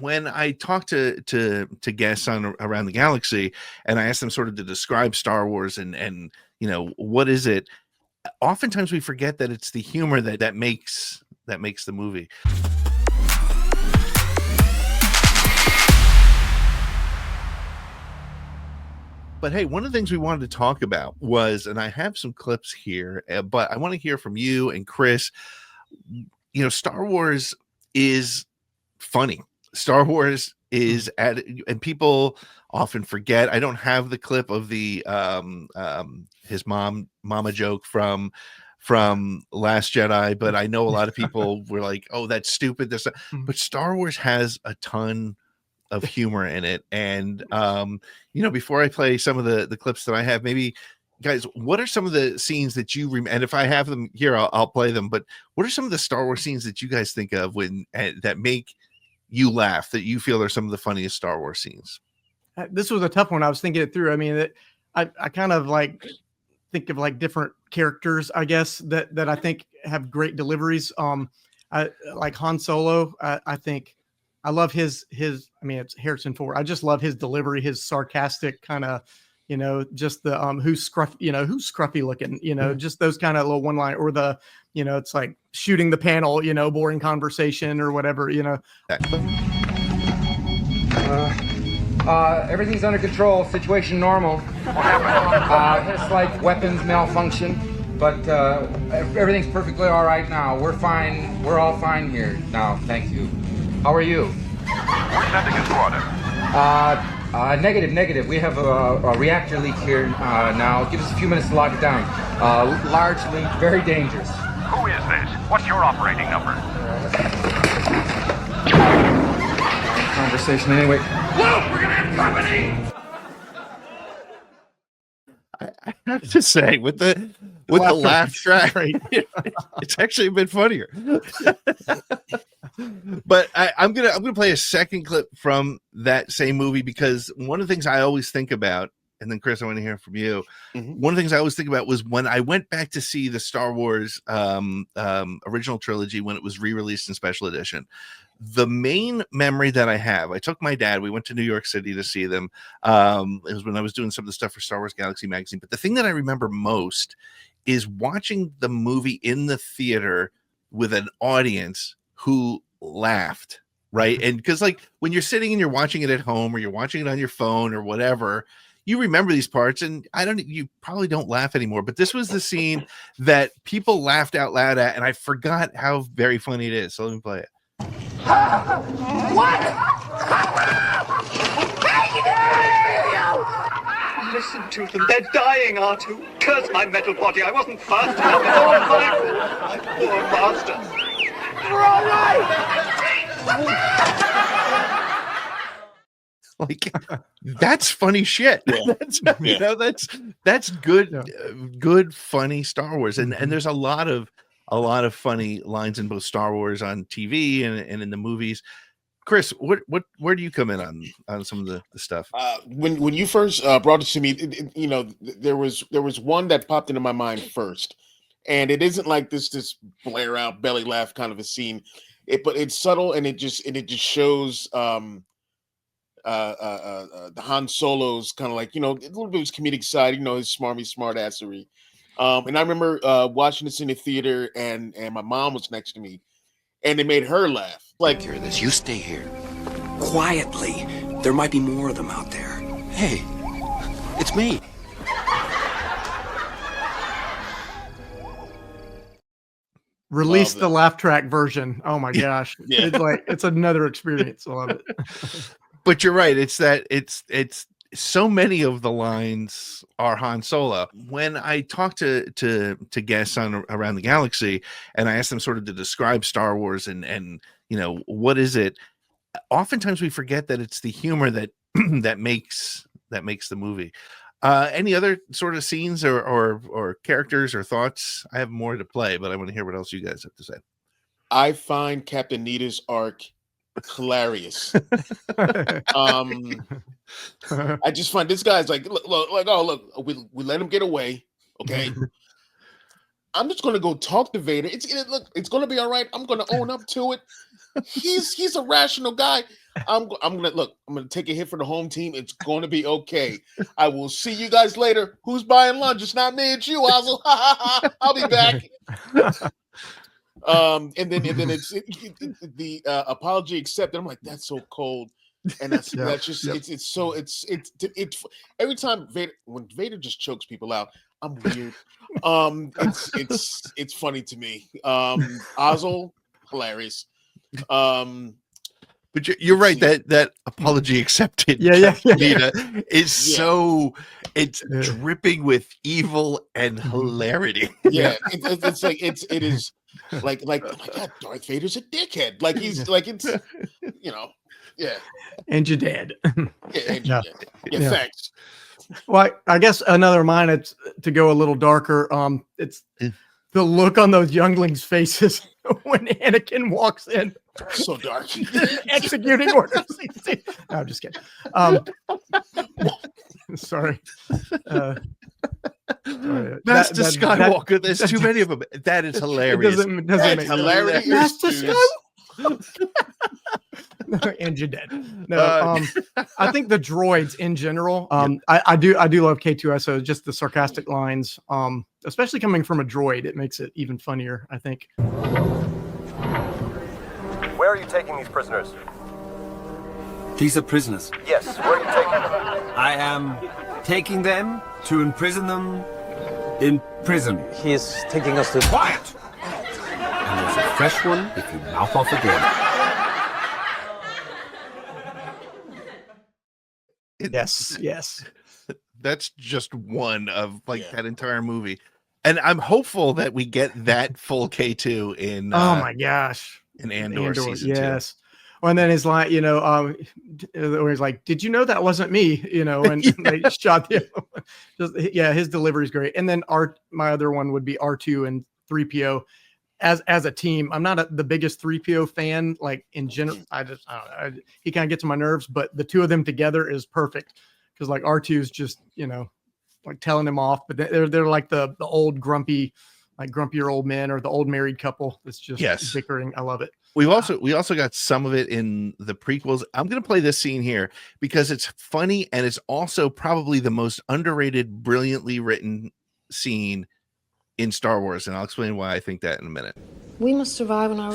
when I talk to guests on around the galaxy, and I ask them sort of to describe Star Wars and what is it, oftentimes we forget that it's the humor that makes the movie. But hey, one of the things we wanted to talk about was, and I have some clips here, but I want to hear from you and Chris. Star Wars is funny. Star Wars is and people often forget. I don't have the clip of the his mama joke from Last Jedi, but I know a lot of people were like, "Oh, that's stupid." But Star Wars has a ton of humor in it, and before I play some of the clips that I have, maybe guys, what are some of the scenes that you and if I have them here, I'll play them, but what are some of the Star Wars scenes that you guys think of when that make you laugh, that you feel are some of the funniest Star Wars scenes? This was a tough one. I was thinking it through. I mean, I kind of like think of like different characters, I guess, that I think have great deliveries. I like Han Solo. I think I love his, I mean, it's Harrison Ford. I just love his delivery, his sarcastic kind of, just the, who's scruffy looking, just those kind of little one line, or the, it's like shooting the panel, boring conversation or whatever, Everything's under control, situation normal. What happened? It's like weapons malfunction, but everything's perfectly all right now. We're fine. We're all fine here now. Thank you. How are you? We're sending a squadron. Negative. We have a reactor leak here now. Give us a few minutes to lock it down. Large leak, very dangerous. Who is this? What's your operating number? Conversation anyway. Whoa, we're gonna have company! I have to say, with the laugh track, it's actually a bit funnier. But I'm gonna play a second clip from that same movie, because one of the things I always think about, and then Chris, I want to hear from you. Mm-hmm. One of the things I always think about was when I went back to see the Star Wars original trilogy when it was re-released in special edition. The main memory that I have, I took my dad, we went to New York City to see them. It was when I was doing some of the stuff for Star Wars Galaxy magazine. But the thing that I remember most is watching the movie in the theater with an audience who laughed, right? And because like when you're sitting and you're watching it at home, or you're watching it on your phone or whatever, you remember these parts, and you probably don't laugh anymore. But this was the scene that people laughed out loud at, and I forgot how very funny it is. So let me play it. What? Listen to them. They're dying, R2. Curse my metal body. I wasn't fast enough. It's all my fault. My poor master. We're all right. Like, that's funny shit. Yeah. That's good, funny Star Wars, and there's a lot of funny lines in both Star Wars on TV and in the movies. Chris, where do you come in on some of the stuff? When you first brought it to me, there was one that popped into my mind first, and it isn't like this blare out belly laugh kind of a scene, but it's subtle, and it just shows the Han Solo's kind of like, a little bit of his comedic side, his smart assery. And I remember watching this in the theater, and my mom was next to me, and it made her laugh. Like, hear this, you stay here quietly. There might be more of them out there. Hey, it's me. Release the laugh track version. Oh my gosh. Yeah. It's another experience. I love it. But you're right. It's so many of the lines are Han Solo. When I talk to guests on around the galaxy, and I ask them sort of to describe Star Wars and what is it, oftentimes we forget that it's the humor that makes the movie. Any other sort of scenes or characters or thoughts? I have more to play, but I want to hear what else you guys have to say. I find Captain Nita's arc hilarious. I just find this guy's like, look, we let him get away, okay? I'm just gonna go talk to Vader. It's gonna be all right. I'm gonna own up to it. He's a rational guy. I'm gonna take a hit for the home team. It's going to be okay. I will see you guys later. Who's buying lunch? It's not me, it's you, Ozzel. I'll be back. And then it's the apology accepted. I'm like, that's so cold. And that's just it's every time when Vader just chokes people out, I'm weird. It's funny to me. Ozzel, hilarious. But you're right, that apology accepted. Is so it's dripping with evil and hilarity. Yeah, it's like it is like oh my God, Darth Vader's a dickhead. Like he's like it's yeah. And your dad. Yeah, thanks. Well, I guess another of mine, it's to go a little darker. It's the look on those younglings' faces when Anakin walks in. So dark. Executing orders. No, I'm just kidding. Sorry. Master Skywalker, there's too many of them. That is hilarious. Doesn't make hilarious. Master Skywalker. And you're dead. No, I think the droids in general. I do love K-2SO. Just the sarcastic lines. Especially coming from a droid, it makes it even funnier, I think. Where are you taking these prisoners? These are prisoners. Yes, where are you taking them? I am taking them to imprison them in prison. He is taking us to... Quiet! And there's a fresh one if you mouth off again. Yes. That's just one of that entire movie. And I'm hopeful that we get that full K2 in oh my gosh. In Andor season 2. Yes. Well, and then he's like, where he's like, did you know that wasn't me? And they shot the his delivery is great. And then my other one would be R2 and 3PO as a team. I'm not the biggest 3PO fan, like in general. I don't know. He kind of gets on my nerves, but the two of them together is perfect because like R2 is just, like telling him off, but they're like the old grumpier old men or the old married couple that's just bickering. I love it. We also got some of it in the prequels. I'm going to play this scene here because it's funny and it's also probably the most underrated, brilliantly written scene in Star Wars, and I'll explain why I think that in a minute. We must survive on our own.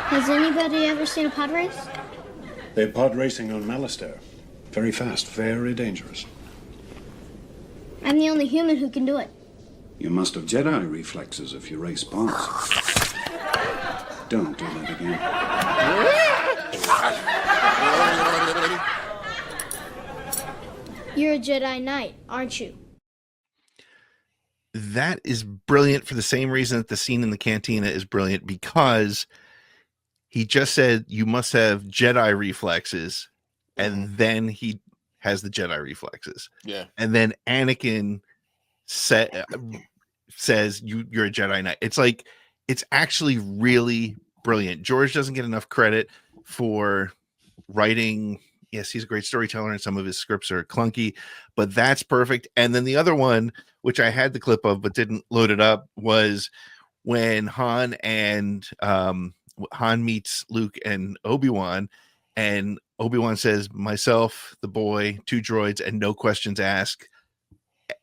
Has anybody ever seen a pod race? They're pod racing on Malastare. Very fast, very dangerous. I'm the only human who can do it. You must have Jedi reflexes if you race pods. Don't do that again. You're a Jedi Knight, aren't you? That is brilliant for the same reason that the scene in the cantina is brilliant, because he just said you must have Jedi reflexes, and then he has the Jedi reflexes. Yeah. And then Anakin says you're a Jedi Knight. It's like, it's actually really brilliant. George doesn't get enough credit for writing. Yes, he's a great storyteller and some of his scripts are clunky, but that's perfect. And then the other one, which I had the clip of but didn't load it up, was when Han meets Luke and Obi-Wan, and Obi-Wan says, myself, the boy, 2 droids, and no questions asked.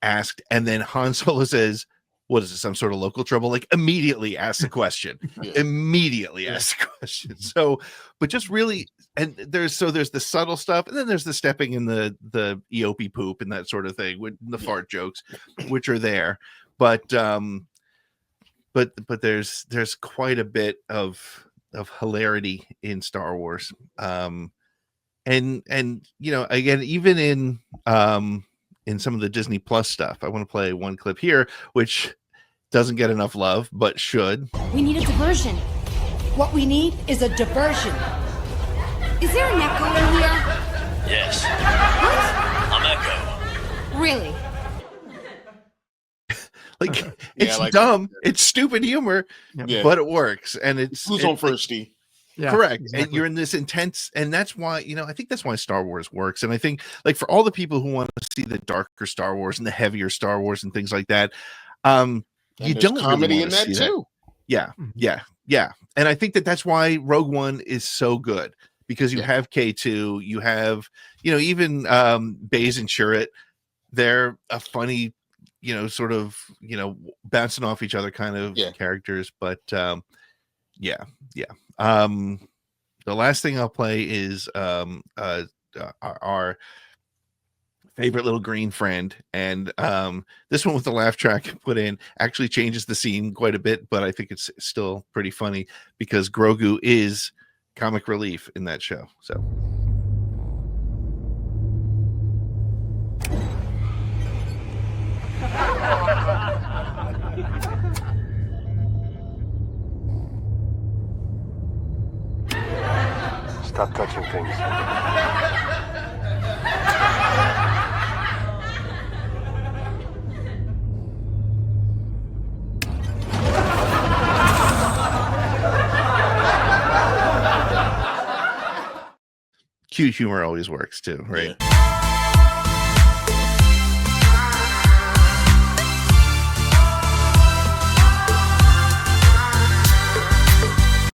And then Han Solo says, what is this, some sort of local trouble? Like, immediately ask the question. Immediately ask the question. So, but just really, and there's the subtle stuff, and then there's the stepping in the EOP poop and that sort of thing, with the fart jokes, which are there. But there's quite a bit of hilarity in Star Wars. And again, even in some of the Disney Plus stuff, I want to play one clip here, which doesn't get enough love, but should. We need a diversion. What we need is a diversion. Is there an echo in here? Yes. What? I'm Echo. Really? Like, it's dumb, it's stupid humor, but it works. And who's on firsty? Yeah, correct. exactly. And you're in this intense, and that's why, I think that's why Star Wars works. And I think, like, for all the people who want to see the darker Star Wars and the heavier Star Wars and things like that, you there's don't comedy really in wanna that see too. Yeah, yeah. And I think that's why Rogue One is so good, because you have K2, you have, even Baze and Chirrut. They're a funny, sort of, bouncing off each other kind of characters. But yeah. The last thing I'll play is our favorite little green friend, and this one with the laugh track put in actually changes the scene quite a bit, but I think it's still pretty funny because Grogu is comic relief in that show. So Stop touching things. cute humor always works too, right?